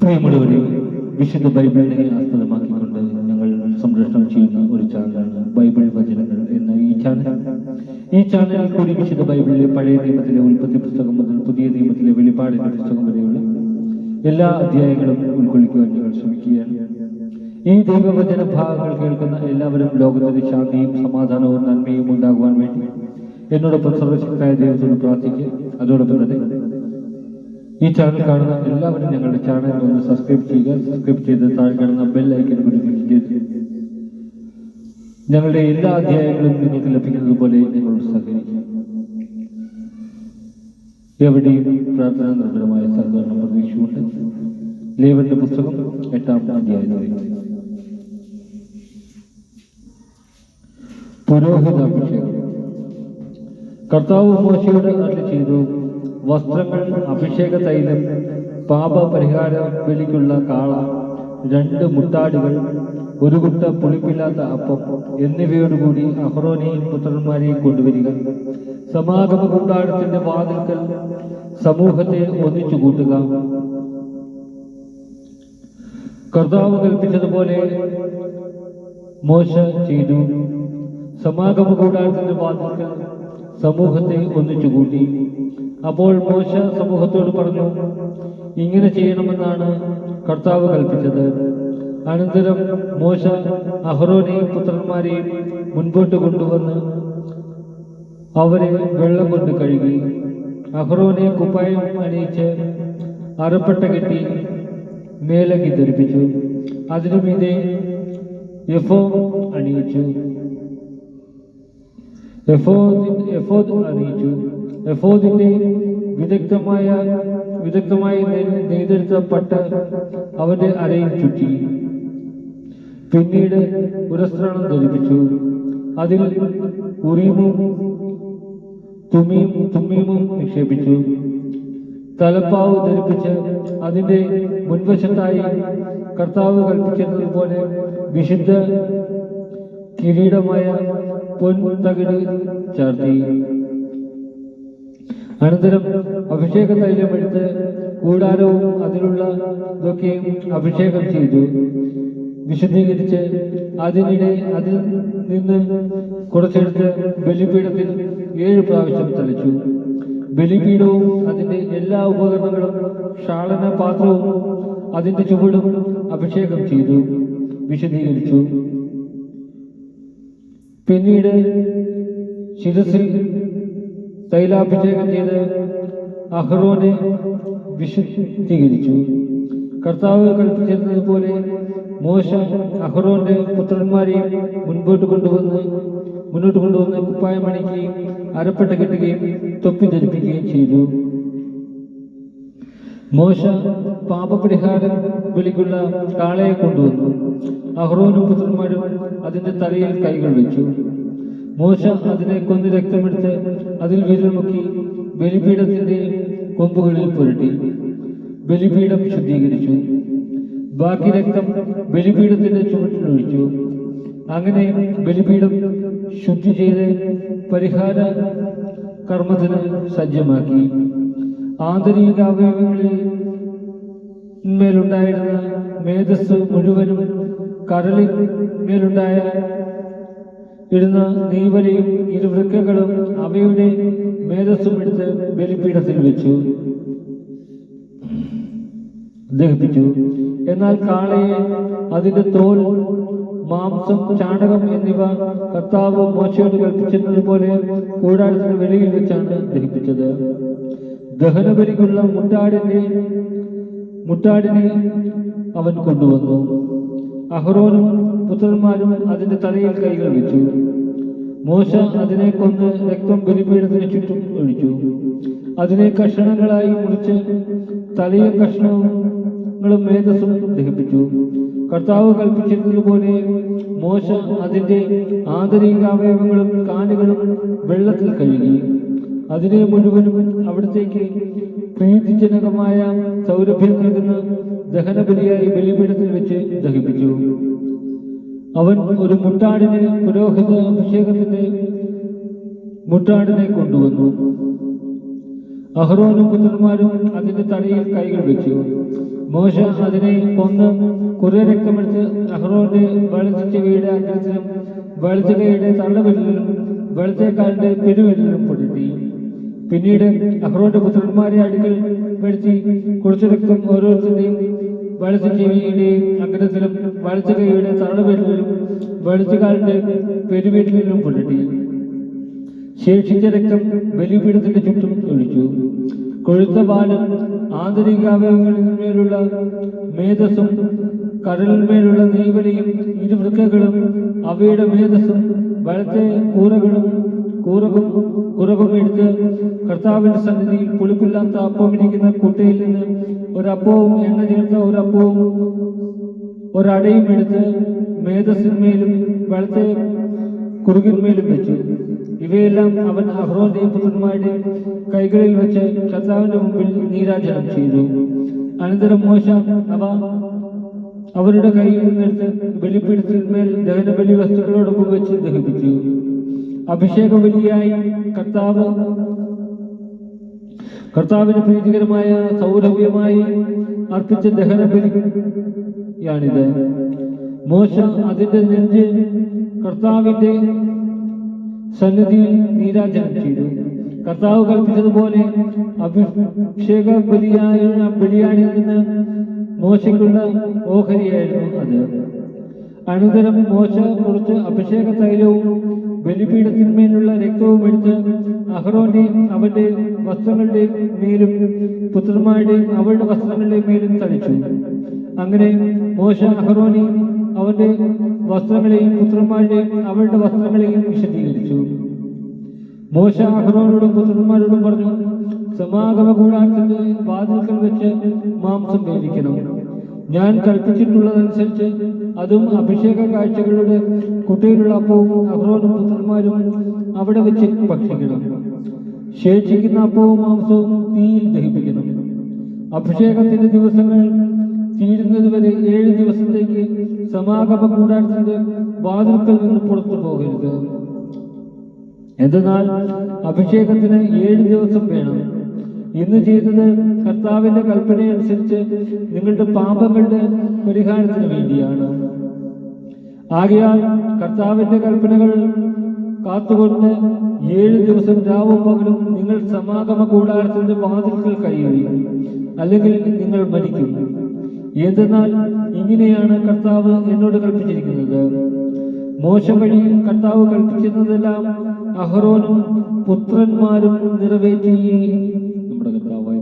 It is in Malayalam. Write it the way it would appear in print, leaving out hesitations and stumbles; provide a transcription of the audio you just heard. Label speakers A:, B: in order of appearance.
A: പ്രിയമുള്ളവരെ, വിശുദ്ധ ബൈബിളിനെ ആസ്പദമാക്കിക്കൊണ്ട് ഞങ്ങൾ സംരക്ഷണം ചെയ്യുന്ന ഒരു ചാനലാണ് ബൈബിൾ വചനങ്ങൾ എന്ന ഈ ചാനലിൽ കൂടി വിശുദ്ധ ബൈബിളിലെ പഴയ നിയമത്തിലെ ഉൽപ്പത്തി പുസ്തകം മുതൽ പുതിയ നിയമത്തിലെ വെളിപ്പാടിന്റെ പുസ്തകം വരെയുള്ള എല്ലാ അധ്യായങ്ങളും ഉൾക്കൊള്ളിക്കുവാൻ ഞങ്ങൾ ശ്രമിക്കുകയാണ്. ഈ ദൈവവചന ഭാഗങ്ങൾ കേൾക്കുന്ന എല്ലാവരും ലോകത്തിന്റെ ശാന്തിയും സമാധാനവും നന്മയും ഉണ്ടാകുവാൻ വേണ്ടി എന്നോടൊപ്പം സർവശക്തനായ ദൈവത്തോട് പ്രാർത്ഥിക്കുക. അതോടൊപ്പം തന്നെ ഈ ചാനൽ കാണുന്ന എല്ലാവരും ഞങ്ങളുടെ ചാനൽ ഒന്ന് സബ്സ്ക്രൈബ് ചെയ്യുക. സബ്സ്ക്രൈബ് ചെയ്ത് താഴെ കാണുന്ന ബെൽ ഐക്കൺ കൂടി ക്ലിക്ക് ചെയ്ത് ഞങ്ങളുടെ എല്ലാ അധ്യായങ്ങളും നിങ്ങൾക്ക് ലഭിക്കുന്നത് പോലെ ഞങ്ങളോട് സഹകരിക്കുക. എവിടെയും പ്രാർത്ഥനാ നിർഭരമായ സഹകരണം പ്രതീക്ഷയുണ്ട്. ലേവ്യരുടെ പുസ്തകം 8-ാം അധ്യായത്തിൽ പുരോഹിതാഭിഷേകം. കർത്താവ് മോശയോട് അരുളി ചെയ്തു, വസ്ത്രങ്ങൾ, അഭിഷേക തൈലം, പാപപരിഹാര ബലിക്കുള്ള കാള, 2 മുട്ടാടുകൾ, 1 കുട്ട പുളിപ്പില്ലാത്ത അപ്പം എന്നിവയോടുകൂടി അഹ്റോനെയും പുത്രന്മാരെയും കൊണ്ടുവരിക. സമാഗമ കൂടാരത്തിന്റെ വാതിൽക്കൽ സമൂഹത്തെ ഒന്നിച്ചു കൂട്ടുക. കർത്താവ് കൽപ്പിച്ചതുപോലെ മോശ ചെയ്തു. സമാഗമ കൂടാരത്തിന്റെ വാതിൽക്കൽ സമൂഹത്തെ ഒന്നിച്ചു കൂട്ടി. അപ്പോൾ മോശ സമൂഹത്തോട് പറഞ്ഞു, ഇങ്ങനെ ചെയ്യണമെന്നാണ് കർത്താവ് കൽപ്പിച്ചത്. അനന്തരം മോശ അഹ്റോനെയും പുത്രന്മാരെയും മുൻപോട്ട് കൊണ്ടുവന്ന് അവരെ വെള്ളം കൊണ്ട് കഴുകി. അഹ്റോനെ കുപ്പായം അണിയിച്ച് അരപ്പട്ട കെട്ടി മേലങ്കി ധരിപ്പിച്ചു. അതിനു മീതെ എഫോദ് അണിയിച്ചു. എഫോദിന്റെ വിദഗ്ധമായി നെയ്തെടുത്ത പട്ട് അവന്റെ അരയിൽ ചുറ്റി. പിന്നീട് പുരസ്ത്രണം ധരിപ്പിച്ചു. അതിൽ ഉറീമും തുമ്മീമും നിക്ഷേപിച്ചു. തലപ്പാവ് ധരിപ്പിച്ച് അതിന്റെ മുൻവശത്തായി കർത്താവ് കൽപ്പിച്ചിരുന്നതുപോലെ വിശുദ്ധ കിരീടമായ പൊൻതകിട് ചാർത്തി. അനന്തരം അഭിഷേക തൈലം എടുത്ത് കൂടാരവും അതിലുള്ള ഇതൊക്കെയും അഭിഷേകം ചെയ്തു വിശുദ്ധീകരിച്ച് അതിനിടെ അതിൽ നിന്ന് കുറച്ചെടുത്ത് ബലിപീഠത്തിൽ 7 പ്രാവശ്യം തളിച്ചു. ബലിപീഠവും അതിന്റെ എല്ലാ ഉപകരണങ്ങളും ക്ഷാളന പാത്രവും അതിന്റെ ചുവടും അഭിഷേകം ചെയ്തു വിശുദ്ധീകരിച്ചു. പിന്നീട് ശിരസിൽ തൈലാഭിഷേകം ചെയ്ത് അഹ്റോനെ വിശുദ്ധീകരിച്ചു. കർത്താവ് കൽപ്പിച്ചിരുന്നതുപോലെ മോശ അഹ്റോന്റെ പുത്രന്മാരെയും മുന്നോട്ട് കൊണ്ടുവന്ന് കുപ്പായം അണിക്കുകയും അരപ്പട്ട കെട്ടുകയും തൊപ്പി ധരിപ്പിക്കുകയും ചെയ്തു. മോശ പാപപരിഹാരം ബലിക്കുള്ള കാളയെ കൊണ്ടുവന്നു. അഹ്റോനും പുത്രന്മാരും അതിന്റെ തലയിൽ കൈകൾ വെച്ചു. മോശ അതിനെ കൊന്ന് രക്തമെടുത്ത് അതിൽ വിരൽ മുക്കി ബലിപീഠത്തിന്റെ കൊമ്പുകളിൽ പുരട്ടി ബലിപീഠം ശുദ്ധീകരിച്ചു. ബാക്കി രക്തം ബലിപീഠത്തിന്റെ ചുവട്ടിലൊഴിച്ചു. അങ്ങനെ ബലിപീഠം ശുദ്ധി ചെയ്ത് പരിഹാര കർമ്മത്തിന് സജ്ജമാക്കി. ആന്തരിക അവയവങ്ങളിൽ മേലുണ്ടായിരുന്ന മേധസ് മുഴുവനും കരളിൽ മേലുണ്ടായിരുന്ന നെയ്വലയും 2 വൃക്കകളും അവയുടെ മേധസ്സും എടുത്ത് ബലിപീഠത്തിൽ വെച്ചു ദഹിപ്പിച്ചു. എന്നാൽ കാളയെ, അതിന്റെ തോൽ, മാംസം, ചാണകം എന്നിവ കർത്താവ് മോശയോട് കൽപ്പിച്ചിരുന്നതുപോലെ കൂടാരത്തിന് വെളിയിൽ വെച്ചാണ് ദഹിപ്പിച്ചത്. ദഹനബലിക്കുള്ള മുട്ടാടിനെ അവൻ കൊണ്ടുവന്നു. അഹ്റോനും പുത്രന്മാരും അതിന്റെ തലയിൽ കൈകൾ വെച്ചു. മോശ അതിനെ കൊന്ന് രക്തം ബലിപീഠത്തിന് ചുറ്റും ഒഴിച്ചു. അതിനെ കഷണങ്ങളായി മുറിച്ച് തലയും കഷ്ണങ്ങളും മേധസ്സും ദഹിപ്പിച്ചു. കർത്താവ് കൽപ്പിച്ചിരുന്നതുപോലെ മോശ അതിന്റെ ആന്തരിക അവയവങ്ങളും കാലുകളും വെള്ളത്തിൽ കഴുകി. അതിനെ മുഴുവനും അവിടത്തേക്ക് പ്രീതിജനകമായ സൗരഭ്യം നൽകുന്ന ദഹനബലിയായി ബലിപീഠത്തിൽ വെച്ച് ദഹിപ്പിച്ചു. അവൻ ഒരു മുട്ടാടിനെ, പുരോഹിത അഭിഷേകത്തിന്റെ മുട്ടാടിനെ കൊണ്ടുവന്നു. അഹ്റോനും പുത്രന്മാരും അതിന്റെ തലയിൽ കൈകൾ വെച്ചു. മോശ അതിനെ കൊന്ന് കുറെ രക്തമെടുത്ത് അഹ്റോന്റെ വലത്തെ ചെവിയുടെ അഗ്രത്തിലും വലത്തെ കൈയുടെ തള്ളവിരലിലും വലത്തെ കാലിന്റെ പെരുവിരലിലും പുരട്ടി. പിന്നീട് അഹ്റോന്റെ പുത്രന്മാരെ അടുക്കൽ വരുത്തി കുറച്ചു രക്തം ഓരോരുത്തരുടെയും വലത്തെ ചെവിയുടെയും അഗ്രത്തിലും വലത്തെ കൈയുടെ തള്ളവിരലിലും വലത്തെ കാലിന്റെ പെരുവിരലിലും പുരട്ടി. ശേഷിച്ച രക്തം ബലിപീഠത്തിന്റെ ചുറ്റും ഒഴിച്ചു. കൊഴുത്ത പാലും ആന്തരിക അവയവങ്ങളിന്മേലുള്ള മേധസ്സും കരളിന്മേലുള്ള നെയ്വലയും ഇരുവൃക്കകളും അവയുടെ മേധസ്സും വലത്തെ കുറകും എടുത്ത് കർത്താവിന്റെ സന്നിധിയിൽ പുളിപ്പില്ലാത്ത അപ്പം ഇരിക്കുന്ന കുട്ടയിൽ നിന്ന് ഒരപ്പവും എണ്ണ ചേർത്ത ഒരപ്പവും ഒരടയും എടുത്ത് മേധസ്സിന്മേലും വലത്തെ കുറുകിന്മേലും വെച്ചു. ഇവയെല്ലാം അവൻ അഹ്റോന്റെയും പുത്രന്മാരുടെയും കൈകളിൽ വെച്ച് കർത്താവിന്റെ മുമ്പിൽ നീരാജനം ചെയ്തു. അനന്തരം മോശ അവ അവരുടെ കയ്യിൽ നിന്നെടുത്ത് ബലിപീഠത്തിന്മേൽ ദഹനബലി വസ്തുക്കളോടൊപ്പം വെച്ച് ദഹിപ്പിച്ചു. അഭിഷേക ബലിയായി കർത്താവിന് പ്രീതികരമായ സൗരഭ്യമായി അർപ്പിച്ച ദഹനബലിയാണിത്. മോശ അതിന്റെ നെഞ്ച് കർത്താവിന്റെ സന്നിധിയിൽ നീരാജനം ചെയ്തു. കർത്താവ് കൽപ്പിച്ചതുപോലെ അഭിഷേക ബലിയാണിൽ നിന്ന് മോശയ്ക്കുള്ള ഓഹരിയായിരുന്നു അത്. അനന്തരം മോശ കുറച്ച് അഭിഷേക തൈലവും ബലിപീഠത്തിന്മേലുള്ള രക്തവും എടുത്ത് അഹ്റോന്റെയും അവന്റെ വസ്ത്രങ്ങളുടെയും മേലും പുത്രന്മാരുടെയും അവരുടെ വസ്ത്രങ്ങളുടെയും മേലും തളിച്ചു. അങ്ങനെ മോശ അഹ്റോനെയും അവന്റെ വസ്ത്രങ്ങളെയും പുത്രന്മാരുടെയും അവരുടെ വസ്ത്രങ്ങളെയും വിശദീകരിച്ചു. മോശ അഹ്റോനോടും പുത്രന്മാരോടും പറഞ്ഞു, സമാഗമ കൂടാരത്തിന്റെ വാതിൽക്കൽ വെച്ച് മാംസം വേവിക്കണം. ഞാൻ കൽപ്പിച്ചിട്ടുള്ളതനുസരിച്ച് അതും അഭിഷേക കാഴ്ചകളുടെ കുട്ടയിലുള്ള അപ്പവും അഹ്റോനും പുത്രന്മാരും അവിടെ വെച്ച് ഭക്ഷിക്കണം. ശേഷിക്കുന്ന അപ്പവും മാംസവും തീയിൽ ദഹിപ്പിക്കണം. അഭിഷേകത്തിന്റെ ദിവസങ്ങൾ തീരുന്നതുവരെ 7 ദിവസത്തേക്ക് സമാഗമ കൂടാരത്തിന്റെ വാതിൽക്കൽ നിന്ന് പുറത്തു പോകരുത്. എന്തെന്നാൽ അഭിഷേകത്തിന് 7 ദിവസം വേണം. ഇന്ന് ചെയ്തത് കർത്താവിന്റെ കൽപ്പനയനുസരിച്ച് നിങ്ങളുടെ പാപങ്ങളുടെ പരിഹാരത്തിന് വേണ്ടിയാണ്. ആകയാൽ കർത്താവിന്റെ കൽപ്പനകൾ കാത്തുകൊണ്ട് 7 ദിവസം രാവും പകലും നിങ്ങൾ സമാഗമ കൂടാരത്തിന്റെ വാതിൽക്കൽ കഴിയുകയും, അല്ലെങ്കിൽ നിങ്ങൾ മരിക്കും. എന്തെന്നാൽ ഇങ്ങനെയാണ് കർത്താവ് എന്നോട് കൽപ്പിച്ചിരിക്കുന്നത്. മോശ വഴി കർത്താവ് കൽപ്പിച്ചിരുന്നതെല്ലാം അഹ്റോനും പുത്രന്മാരും നിറവേറ്റി. നമ്മുടെ കർത്താവായ